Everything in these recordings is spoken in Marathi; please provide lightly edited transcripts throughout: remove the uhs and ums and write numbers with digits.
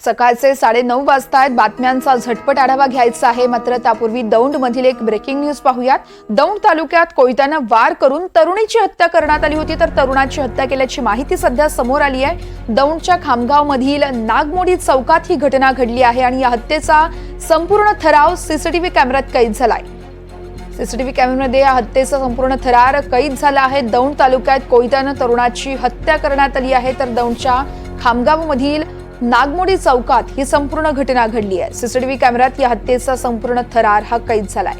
सकाळचे 9:30 वाजता आहेत। बातम्यांचा झटपट आढावा घ्यायचा आहे, मात्र त्यापूर्वी दौंडमधील एक ब्रेकिंग न्यूज पाहूयात। दौंड तालुक्यात कोयत्याने वार करून तरुणीची हत्या करण्यात आली होती, तर तरुणाची हत्या केल्याची माहिती सध्या समोर आली आहे। दौंडच्या खामगावमधील नागमोडी चौकात ही घटना घडली आहे आणि या हत्येचा संपूर्ण थराव सीसीटीव्ही कॅमेऱ्यात कैद झालाय। सीसीटीव्ही कॅमेऱ्यामध्ये या हत्येचा संपूर्ण थरार कैद झाला आहे। दौंड तालुक्यात कोयत्याने तरुणाची हत्या करण्यात आली आहे, तर दौंडच्या खामगावमधील नागमोडी चौकात ही संपूर्ण घटना घडली आहे। सीसीटीव्ही कॅमेऱ्यात या हत्येचा संपूर्ण थरार हा कैद झालाय।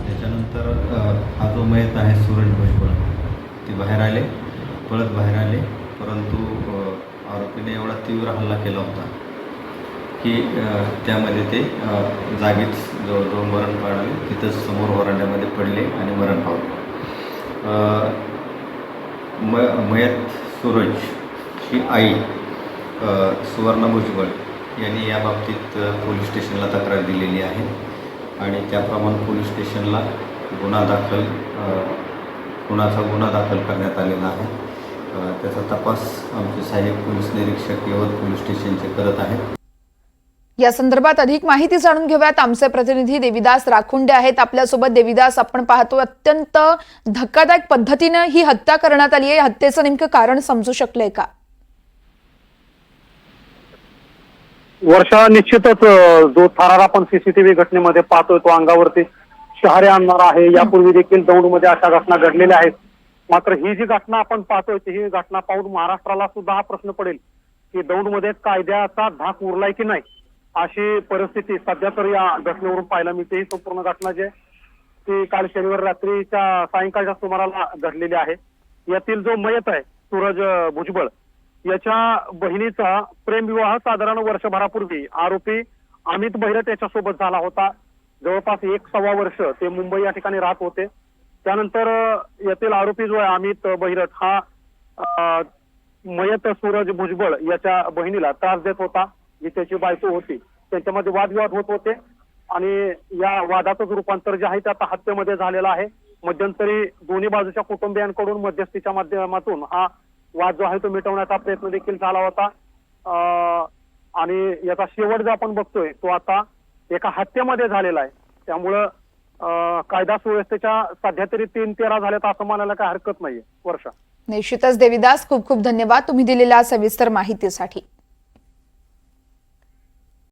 त्याच्यानंतर हा जो मयत आहे सूरज भुजबळ, ते पळत बाहेर आले, परंतु आरोपीने एवढा तीव्र हल्ला केला होता की त्यामध्ये ते जागीच जवळजवळ मरण पावले। तिथंच समोर वरांड्यामध्ये पडले आणि मरण पावले। मयत सूरजची आई सुवर्णा भुजबळ यांनी या बाबतीत पोलीस स्टेशनला तक्रार दिलेली आहे आणि त्याप्रमाणे पोलीस स्टेशनला खुनाचा गुन्हा दाखल करण्यात आलेला आहे। त्याचा तपास आमचे साहेब पोलीस निरीक्षक यवत पोलीस स्टेशनचे करत आहेत। या संदर्भात अधिक माहिती जाणून घेऊयात। आमचे प्रतिनिधी देविदास राखुंडे आहेत आपल्यासोबत। देविदास, आपण पाहतो अत्यंत धक्कादायक पद्धतीने ही हत्या करण्यात आली आहे। हत्येचं नेमकं कारण समजू शकलंय का? वर्षा, निश्चितच जो थरार आपण सीसीटीव्ही घटनेमध्ये पाहतोय तो अंगावरती शहारे आणणार आहे। यापूर्वी देखील दौंडमध्ये अशा घटना घडलेल्या आहेत, मात्र ही जी घटना आपण पाहतोय ही घटना पाहून महाराष्ट्राला सुद्धा हा प्रश्न पडेल की दौंडमध्ये कायद्याचा धाक उरलाय की नाही, अशी परिस्थिती सध्या तर या घटनेवरून पाहायला मिळते। ही संपूर्ण घटना जी ती काल शनिवार रात्रीच्या सायंकाळच्या सुमाराला घडलेली आहे। यातील जो मयत आहे सूरज भुजबळ, याच्या बहिणीचा प्रेमविवाह साधारण वर्षभरापूर्वी आरोपी अमित बहिरट याच्यासोबत झाला होता। जवळपास 1.25 वर्ष ते मुंबई या ठिकाणी राहत होते। त्यानंतर यातील आरोपी जो आहे अमित बहिरट हा मयत सूरज भुजबळ याच्या बहिणीला त्रास देत होता। जी त्याची बायको होती, त्यांच्यामध्ये वादविवाद होत होते आणि या वादाचं रूपांतर जे आहे ते आता हत्येमध्ये झालेलं आहे। मध्यंतरी दोन्ही बाजूच्या कुटुंबियांकडून मध्यस्थीच्या माध्यमातून हा वाद जो आहे तो मिटवण्याचा प्रयत्न देखील झाला होता आणि याचा शेवट जो आपण बघतोय तो आता एका हत्येमध्ये झालेला आहे। त्यामुळं कायदा सुव्यवस्थेच्या सध्या तरी 3-13 झाल्यात असं म्हणायला काही हरकत नाहीये। वर्षा, निश्चितच देविदास, खूप खूप धन्यवाद तुम्ही दिलेल्या सविस्तर माहितीसाठी।